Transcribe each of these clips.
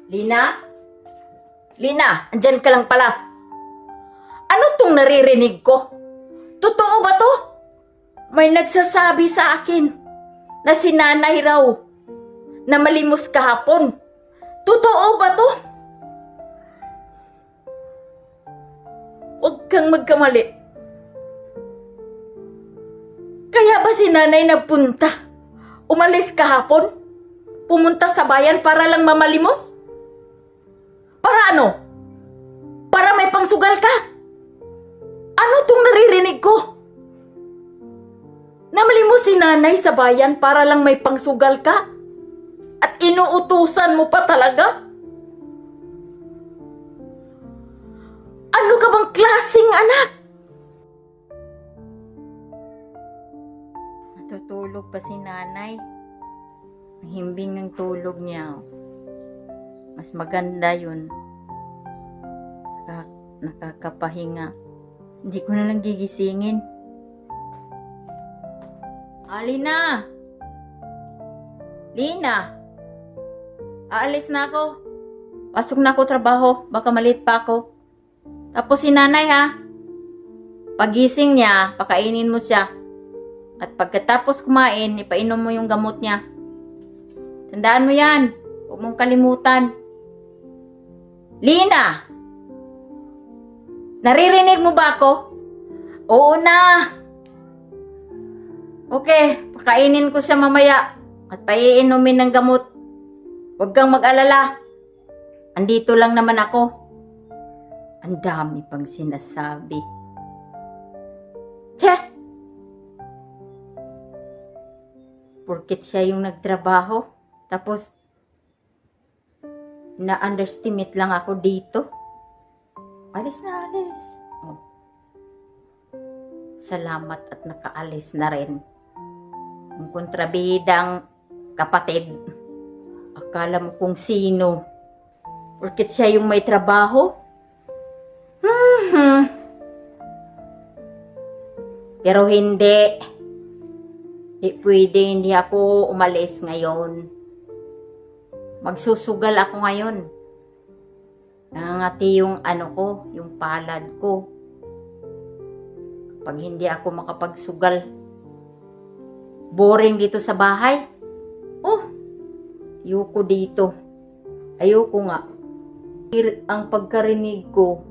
Lina? Lina, andyan ka lang pala. Ano tong naririnig ko? Totoo ba to? May nagsasabi sa akin na si nanay raw na malimos kahapon. Totoo ba to? Huwag kang magkamali. Kaya ba si nanay nagpunta? Umalis kahapon? Pumunta sa bayan para lang mamalimos? Para ano? Para may pangsugal ka? Ano tong naririnig ko? Namalimos si nanay sa bayan para lang may pangsugal ka? At inuutusan mo pa talaga? Ano ka bang klaseng anak? Natutulog pa si nanay. Ang himbing ng tulog niya. Mas maganda yun. Nakakapahinga. Hindi ko na lang gigisingin. Lina! Lina! Aalis na ako. Pasok na ako trabaho. Baka maliit pa ako. Tapos si nanay ha. Pagising niya, pakainin mo siya. At pagkatapos kumain, ipainom mo yung gamot niya. Tandaan mo yan. Huwag mong kalimutan. Lina! Naririnig mo ba ako? Oo na. Okay, pakainin ko siya mamaya. At paiinumin ng gamot. Huwag kang mag-alala. Andito lang naman ako. Ang dami pang sinasabi. Tse! Porket siya yung nagtrabaho. Tapos, na-underestimate lang ako dito. Alis na, alis. Oh. Salamat at nakaalis na rin. Ang kontrabidang kapatid. Akala mo kung sino. Porket siya yung may trabaho. Pero hindi. Hindi pwede, hindi ako umalis ngayon. Magsusugal ako ngayon. Nangangati yung yung palad ko. Kapag hindi ako makapagsugal, boring dito sa bahay. Ayoko dito. Ayoko nga. Ang pagkarinig ko,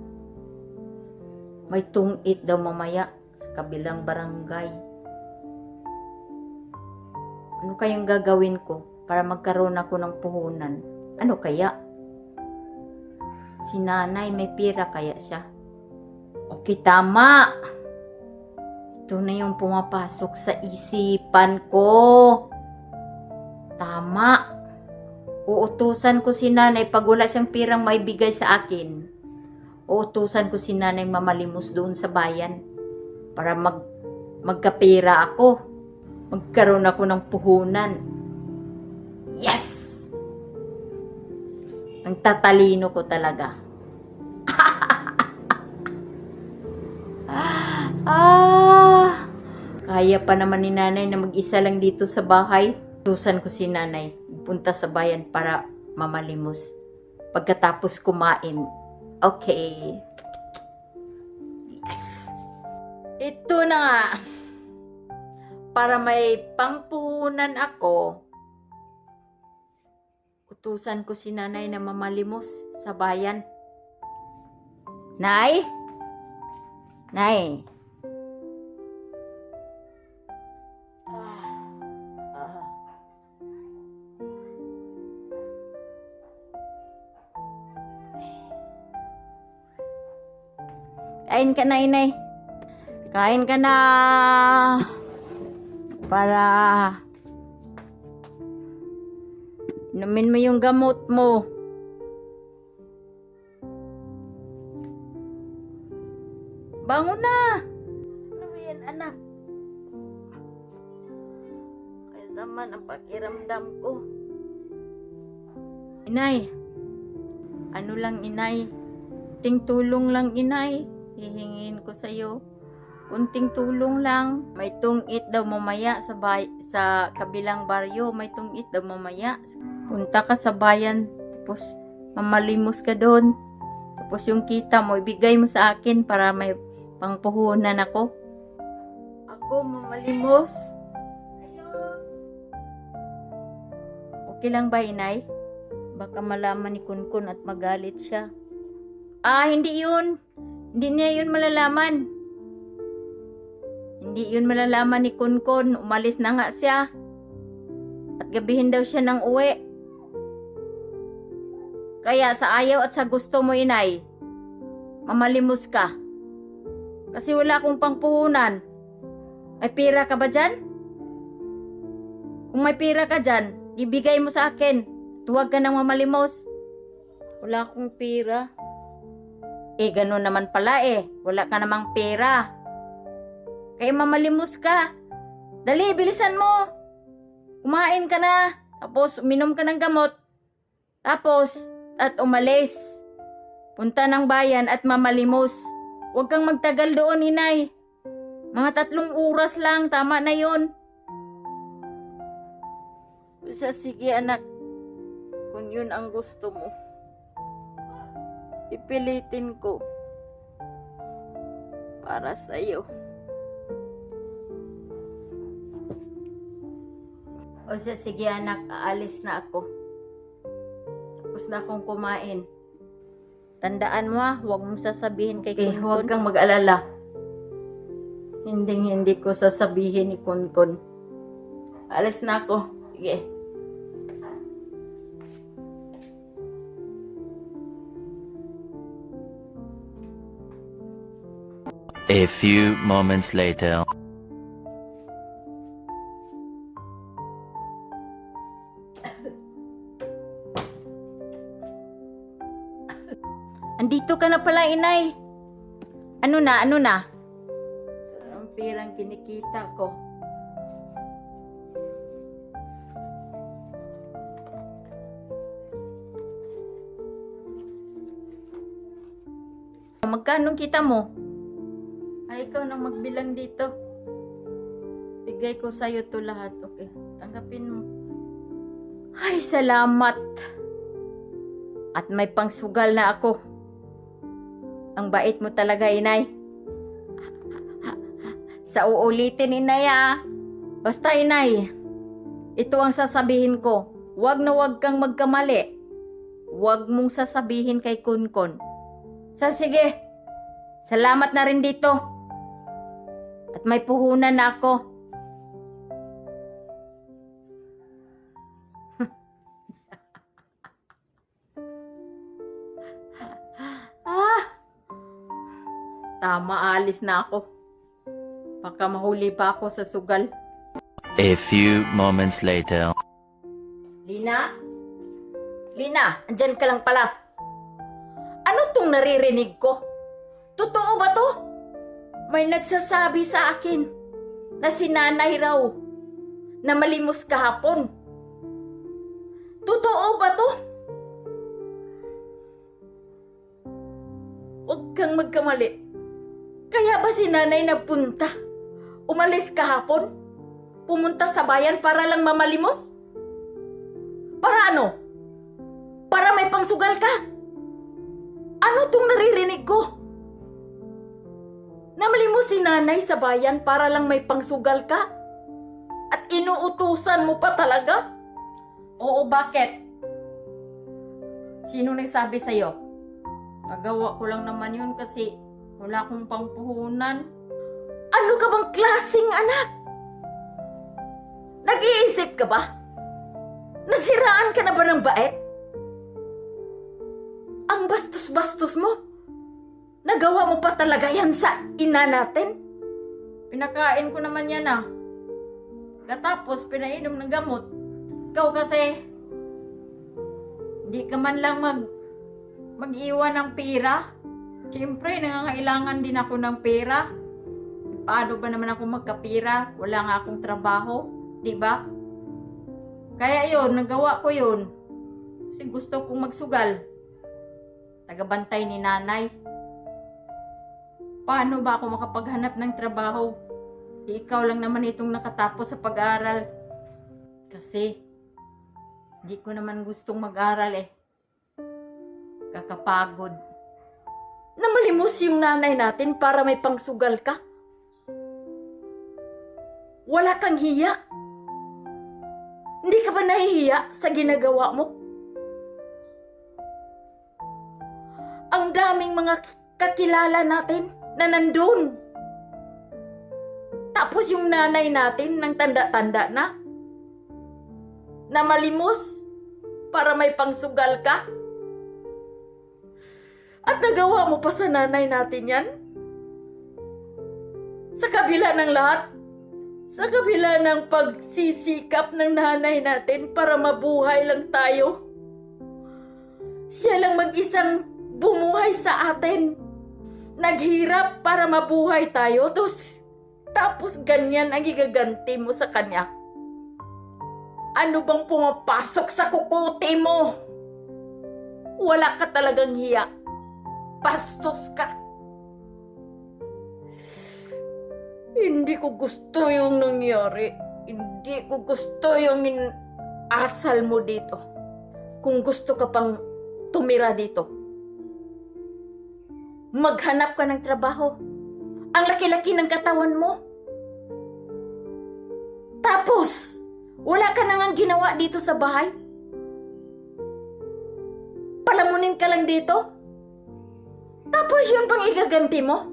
may tungit daw mamaya sa kabilang barangay. Ano kayang gagawin ko para magkaroon ako ng puhunan? Ano kaya? Si nanay may pira kaya siya? Okay, tama. Ito na yung pumapasok sa isipan ko. Tama. Uutusan ko si nanay pag wala siyang pirang maibigay sa akin. Uutusan ko si nanay mamalimos doon sa bayan para magkapira ako. Magkaroon ako ng puhunan. Yes! Ang tatalino ko talaga. Kaya pa naman ni nanay na mag-isa lang dito sa bahay. Tusan ko si nanay. Punta sa bayan para mamalimos. Pagkatapos kumain. Okay. Yes. Ito na nga. Para may pangpuhunan ako, utusan ko si nanay na mamalimos sa bayan. Nay? Nay? Kain ka na, inay. Kain ka na. Para inumin mo yung gamot mo. Bangon na. Ano ba yan, anak? Kaya naman ang pakiramdam ko. Inay. Ano lang, inay? Ting tulong lang, inay. Hihingin ko sa'yo. Kunting tulong lang. May tungit daw mamaya sa kabilang baryo. May tungit daw mamaya. Punta ka sa bayan. Tapos mamalimos ka doon. Tapos yung kita mo, ibigay mo sa akin para may pangpuhunan ako. Ako mamalimos? Okay lang ba, inay? Baka malaman ni Kunkun at magalit siya. Hindi yun. Hindi niya yun malalaman. Hindi yun malalaman ni Kunkun. Umalis na nga siya. At gabihin daw siya ng uwi. Kaya sa ayaw at sa gusto mo, inay, mamalimos ka. Kasi wala akong pangpuhunan. May pira ka ba dyan? Kung may pira ka dyan, ibigay mo sa akin. Huwag ka nang mamalimos. Wala akong pira. Ganun naman pala Wala ka namang pera. Kaya mamalimos ka. Dali, bilisan mo. Kumain ka na. Tapos, uminom ka ng gamot. Tapos, at umalis. Punta ng bayan at mamalimos. Huwag kang magtagal doon, inay. Mga 3 oras lang. Tama na yun. Sige, anak. Kung yun ang gusto mo, ipilitin ko para sa'yo. Sige, anak, aalis na ako. Tapos na akong kumain. Tandaan mo huwag mong sasabihin kay Kunkun. Huwag kang mag-alala. Hindi ko sasabihin ni Kunkun. Alis na ako. Sige. A few moments later. Andito ka na pala, inay. Ano na? Ang pirang kinikita ko. Magkano kita mo? Ikaw nang magbilang dito. Bigay ko sa'yo to lahat. Okay, tanggapin mo. Ay, salamat. At may pangsugal na ako. Ang bait mo talaga, inay. Sa uulitin, inay Basta, inay, ito ang sasabihin ko. Huwag na huwag kang magkamali. Huwag mong sasabihin kay Kunkun. Sige. Salamat na rin dito. At may puhunan na ako. Tama, alis na ako. Baka mahuli pa ako sa sugal. A few moments later. Lina? Andyan ka lang pala. Ano tong naririnig ko? Totoo ba to? May nagsasabi sa akin na si nanay raw na malimos kahapon. Totoo ba to? Huwag kang magkamali. Kaya ba si nanay nagpunta? Umalis kahapon? Pumunta sa bayan para lang mamalimos? Para ano? Para may pangsugal ka? Ano tong naririnig ko? Namalimos si nanay sa bayan para lang may pangsugal ka? At inuutusan mo pa talaga? Oo, bakit? Sino nagsabi sa'yo? Nagawa ko lang naman yun kasi wala akong pangpuhunan. Ano ka bang klaseng anak? Nag-iisip ka ba? Nasiraan ka na ba ng bait? Ang bastos-bastos mo. Nagawa mo pa talaga yan sa ina natin? Pinakain ko naman yan Katapos pinainom ng gamot. Ikaw kasi, hindi ka man lang mag-iwan ng pera. Siyempre, nangangailangan din ako ng pera. Paano ba naman ako magkapira? Wala nga akong trabaho. Di ba? Kaya yun, nagawa ko yun. Kasi gusto kong magsugal. Tagabantay ni nanay. Paano ba ako makapaghanap ng trabaho? Ikaw lang naman itong nakatapos sa pag-aaral. Kasi, hindi ko naman gustong mag-aral Kakapagod. Namalimos yung nanay natin para may pangsugal ka. Wala kang hiya. Hindi ka ba nahihiya sa ginagawa mo? Ang daming mga kakilala natin na nandun. Tapos yung nanay natin ng tanda-tanda na malimos para may pangsugal ka. At nagawa mo pa sa nanay natin yan? Sa kabila ng lahat, sa kabila ng pagsisikap ng nanay natin para mabuhay lang tayo, siya lang mag-isang bumuhay sa atin. Naghirap para mabuhay tayo, tapos ganyan ang igaganti mo sa kanya. Ano bang pumapasok sa kukuti mo? Wala ka talagang hiya. Bastos ka. Hindi ko gusto yung nangyari. Hindi ko gusto yung asal mo dito. Kung gusto ka pang tumira dito, maghanap ka ng trabaho. Ang laki-laki ng katawan mo. Tapos, wala ka nang ginawa dito sa bahay. Palamunin ka lang dito. Tapos yun pang igaganti mo?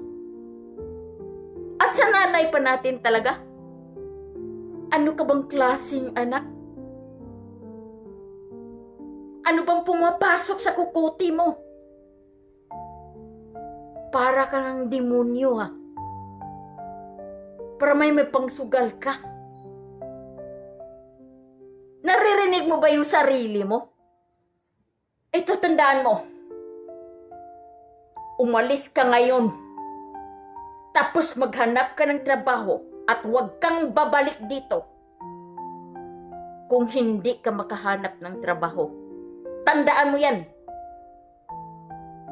At sa nanay pa natin talaga? Ano ka bang klaseng anak? Ano bang pumapasok sa kukuti mo? Para ka ng demonyo ha. Para may pangsugal ka. Naririnig mo ba yung sarili mo? Ito, tandaan mo. Umalis ka ngayon. Tapos maghanap ka ng trabaho at huwag kang babalik dito kung hindi ka makahanap ng trabaho. Tandaan mo yan.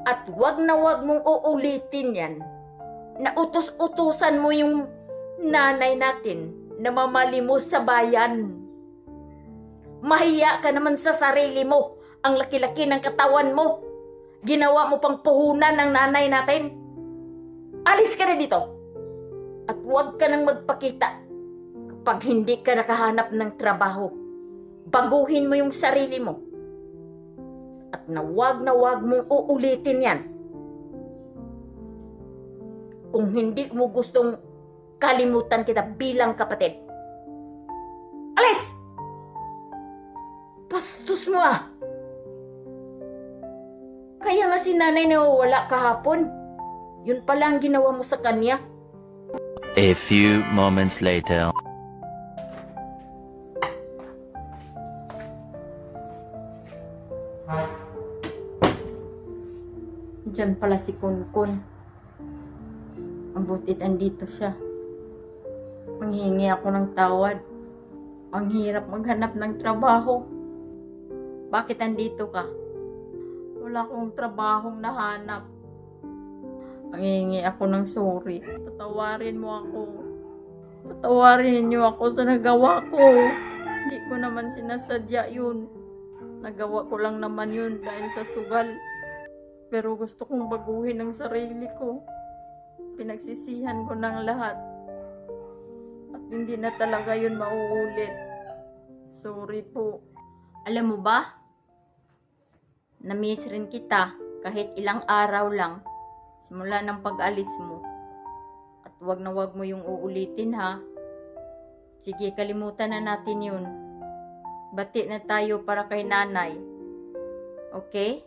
At huwag na huwag mong uulitin yan na utos-utusan mo yung nanay natin na mamalimos sa bayan. Mahiya ka naman sa sarili mo. Ang laki-laki ng katawan mo. Ginawa mo pang puhunan ng nanay natin. Alis ka na dito. At huwag ka nang magpakita kapag hindi ka nakahanap ng trabaho. Baguhin mo yung sarili mo. At na huwag mong uulitin yan. Kung hindi mo gustong kalimutan kita bilang kapatid. Alis! Bastos mo ah! Kaya nga si nanay nawawala kahapon. Yun pala ang ginawa mo sa kanya. A few moments later. Diyan pala si Kunkun. Ang butit andito siya. Manghingi ako ng tawad. Ang hirap maghanap ng trabaho. Bakit andito ka? Wala akong trabahong nahanap. Manghingi ako ng sorry. Patawarin mo ako. Patawarin niyo ako sa nagawa ko. Hindi ko naman sinasadya yun. Nagawa ko lang naman yun dahil sa sugal. Pero gusto kong baguhin ang sarili ko. Pinagsisihan ko ng lahat. At hindi na talaga yun mauulit. Sorry po. Alam mo ba? Na-miss rin kita kahit ilang araw lang simula ng pag-alis mo. At wag na wag mo yung uulitin ha. Sige, kalimutan na natin yun. Bati na tayo para kay nanay. Okay?